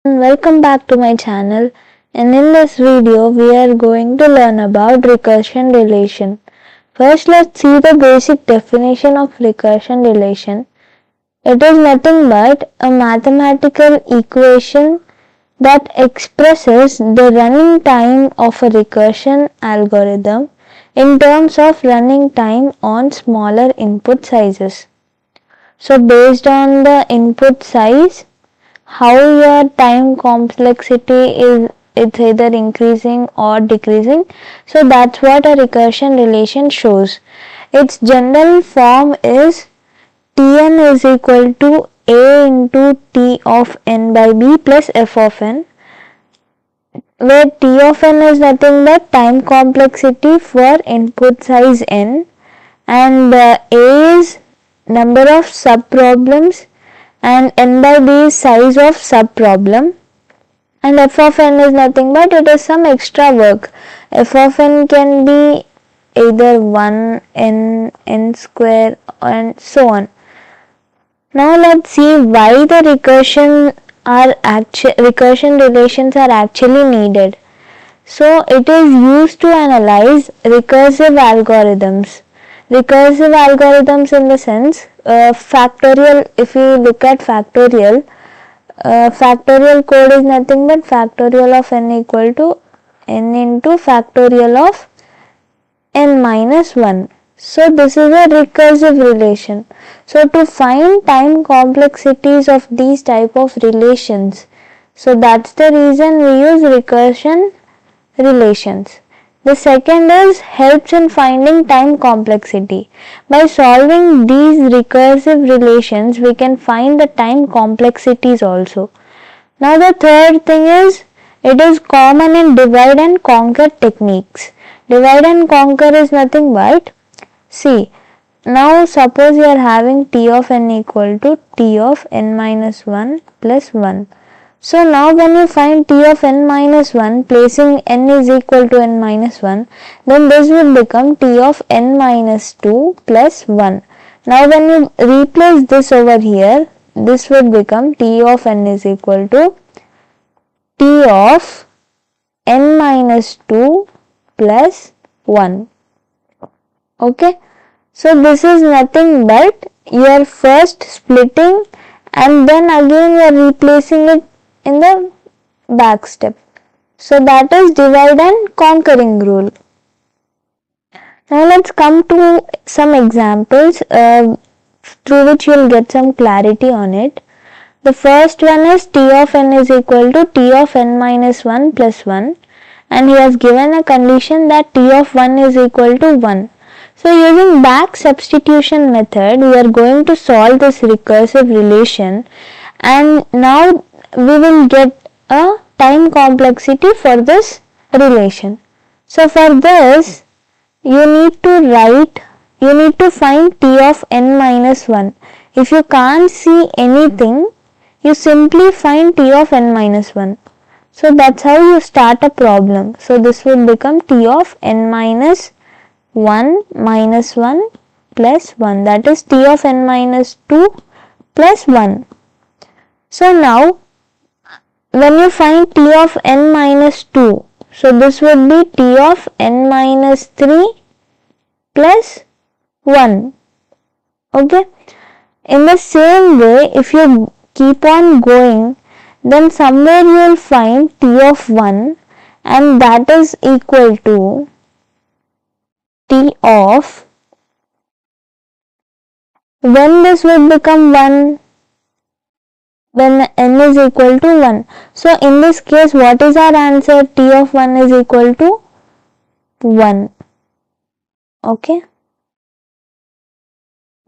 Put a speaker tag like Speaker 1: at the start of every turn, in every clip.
Speaker 1: Welcome back to my channel, and in this video we are going to learn about recursion relation. First, let's see the basic definition of recursion relation. It is nothing but a mathematical equation that expresses the running time of a recursion algorithm in terms of running time on smaller input sizes. So based on the input size, how your time complexity is, it's either increasing or decreasing. So that's what a recursion relation shows. Its general form is Tn is equal to a into t of n by b plus f of n, where t of n is nothing but time complexity for input size n, and a is number of subproblems and n by b is size of subproblem, and f of n is nothing but it is some extra work. F of n can be either 1, n square and so on. Now let's see why the recursion relations are actually needed. So it is used to analyze recursive algorithms. Recursive algorithms in the sense factorial. If you look at factorial, factorial code is nothing but factorial of n equal to n into factorial of n minus 1. So this is a recursive relation. So to find time complexities of these type of relations, so that's the reason we use recursion relations. The second is helps in finding time complexity. By solving these recursive relations, we can find the time complexities also. Now the third thing is it is common in divide and conquer techniques. Divide and conquer is nothing but, see, now suppose you are having t of n equal to t of n minus 1 plus 1. So now when you find t of n minus 1, placing n is equal to n minus 1, then this will become t of n minus 2 plus 1. Now when you replace this over here, this would become t of n is equal to t of n minus 2 plus 1. Okay. So this is nothing but you are first splitting and then again you are replacing it in the back step. So that is divide and conquering rule. Now let's come to some examples through which you will get some clarity on it. The first one is t of n is equal to t of n minus 1 plus 1, and he has given a condition that t of 1 is equal to 1. So using back substitution method, we are going to solve this recursive relation, and now we will get a time complexity for this relation. So for this, you need to find t of n minus 1. If you can't see anything, you simply find t of n minus 1. So that's how you start a problem. So this will become t of n minus 1 minus 1 plus 1, that is t of n minus 2 plus 1. So now when you find t of n minus 2, so this would be t of n minus 3 plus 1. Okay. In the same way, if you keep on going, then somewhere you will find t of 1, and that is equal to t of, when this will become 1, when n is equal to 1. So in this case, what is our answer? T of 1 is equal to 1. Okay.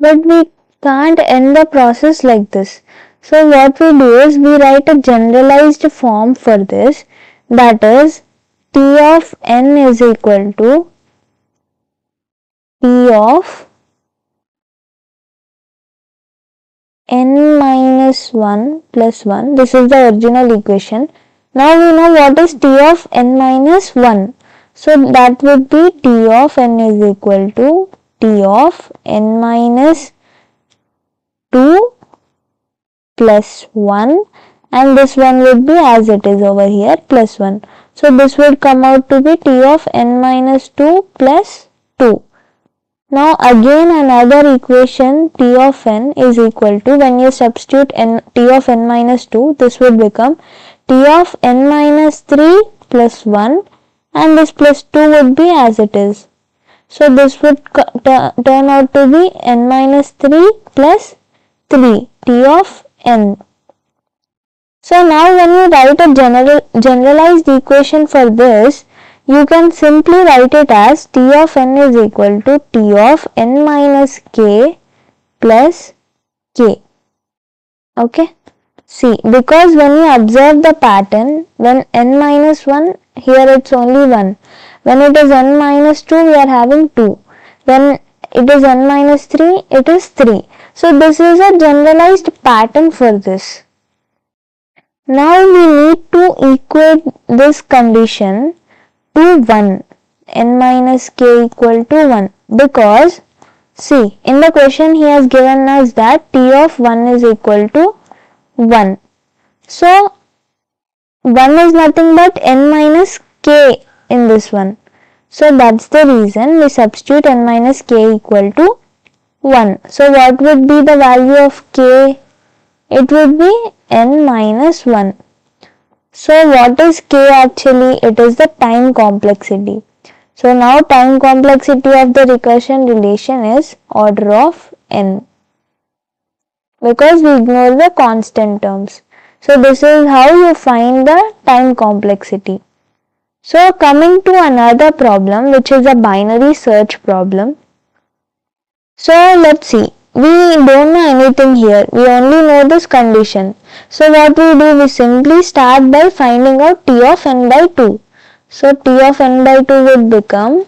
Speaker 1: But we can't end the process like this. So what we do is we write a generalized form for this, that is t of n is equal to t of n minus 1 plus 1. This is the original equation. Now we know what is t of n minus 1. So that would be t of n is equal to t of n minus 2 plus 1, and this one would be as it is over here, plus 1. So this would come out to be t of n minus 2 plus 2. Now again another equation t of n is equal to, when you substitute t of n minus 2, this would become t of n minus 3 plus 1, and this plus 2 would be as it is. So this would turn out to be n minus 3 plus 3, t of n. So now when you write a generalized equation for this, you can simply write it as t of n is equal to t of n minus k plus k. Okay. See, because when you observe the pattern, when n minus 1, here it's only 1. When it is n minus 2, we are having 2. When it is n minus 3, it is 3. So this is a generalized pattern for this. Now we need to equate this condition to 1, n minus k equal to 1, because see, in the question he has given us that t of 1 is equal to 1. So 1 is nothing but n minus k in this one. So that's the reason we substitute n minus k equal to 1. So what would be the value of k? It would be n minus 1. So what is k actually? It is the time complexity. So now time complexity of the recursion relation is order of n, because we ignore the constant terms. So this is how you find the time complexity. So coming to another problem, which is a binary search problem. So let's see. We don't know anything here. We only know this condition. So what we do, we simply start by finding out t of n by 2. So t of n by 2 would become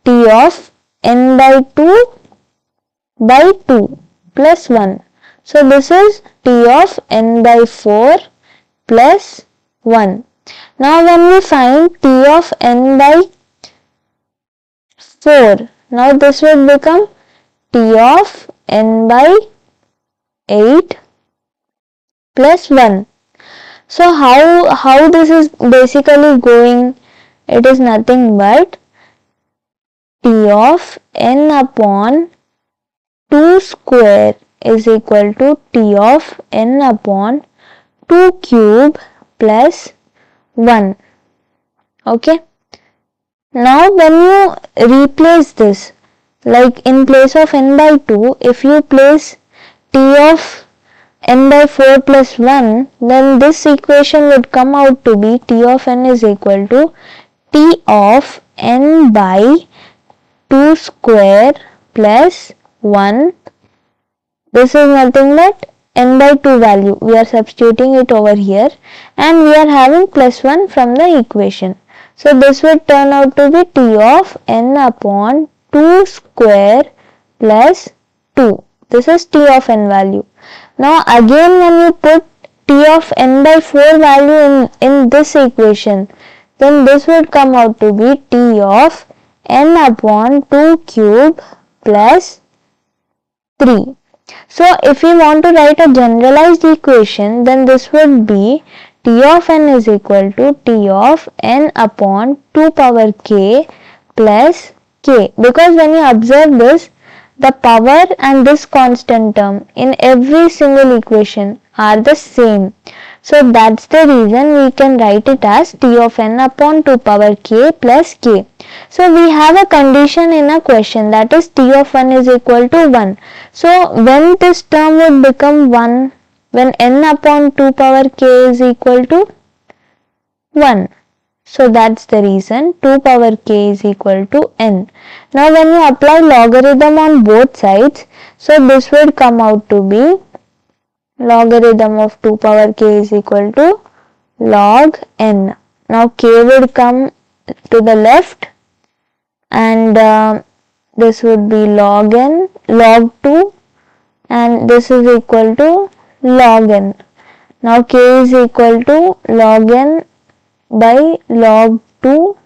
Speaker 1: t of n by 2 by 2 plus 1. So this is t of n by 4 plus 1. Now when we find t of n by 4, now this would become t of n by 8 plus 1. So how this is basically going? It is nothing but t of n upon 2 square is equal to t of n upon 2 cube plus 1. Okay. Now when you replace this, like in place of n by 2, if you place t of n by 4 plus 1, then this equation would come out to be t of n is equal to t of n by 2 square plus 1. This is nothing but n by 2 value. We are substituting it over here and we are having plus 1 from the equation. So this would turn out to be t of n upon 2 square plus 2. This is t of n value. Now again when you put t of n by 4 value in this equation, then this would come out to be t of n upon 2 cube plus 3. So if we want to write a generalized equation, then this would be t of n is equal to t of n upon 2 power k plus k, because when you observe this, the power and this constant term in every single equation are the same. So that's the reason we can write it as t of n upon 2 power k plus k. So we have a condition in a question, that is t of 1 is equal to 1. So when this term would become 1, when n upon 2 power k is equal to 1. So that's the reason 2 power k is equal to n. Now when you apply logarithm on both sides, so this would come out to be logarithm of 2 power k is equal to log n. Now k would come to the left and this would be log n, log 2, and this is equal to log n. Now k is equal to log n by log 2.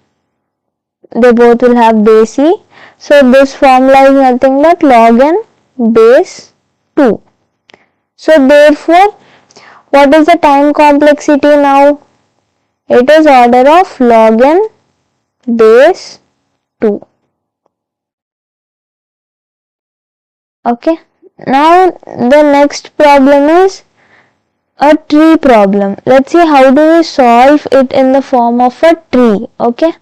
Speaker 1: They both will have base e. So this formula is nothing but log n base 2. So therefore What is the time complexity now? It is order of log n base 2. Okay. Now the next problem is a tree problem. Let's see how do we solve it in the form of a tree. Okay.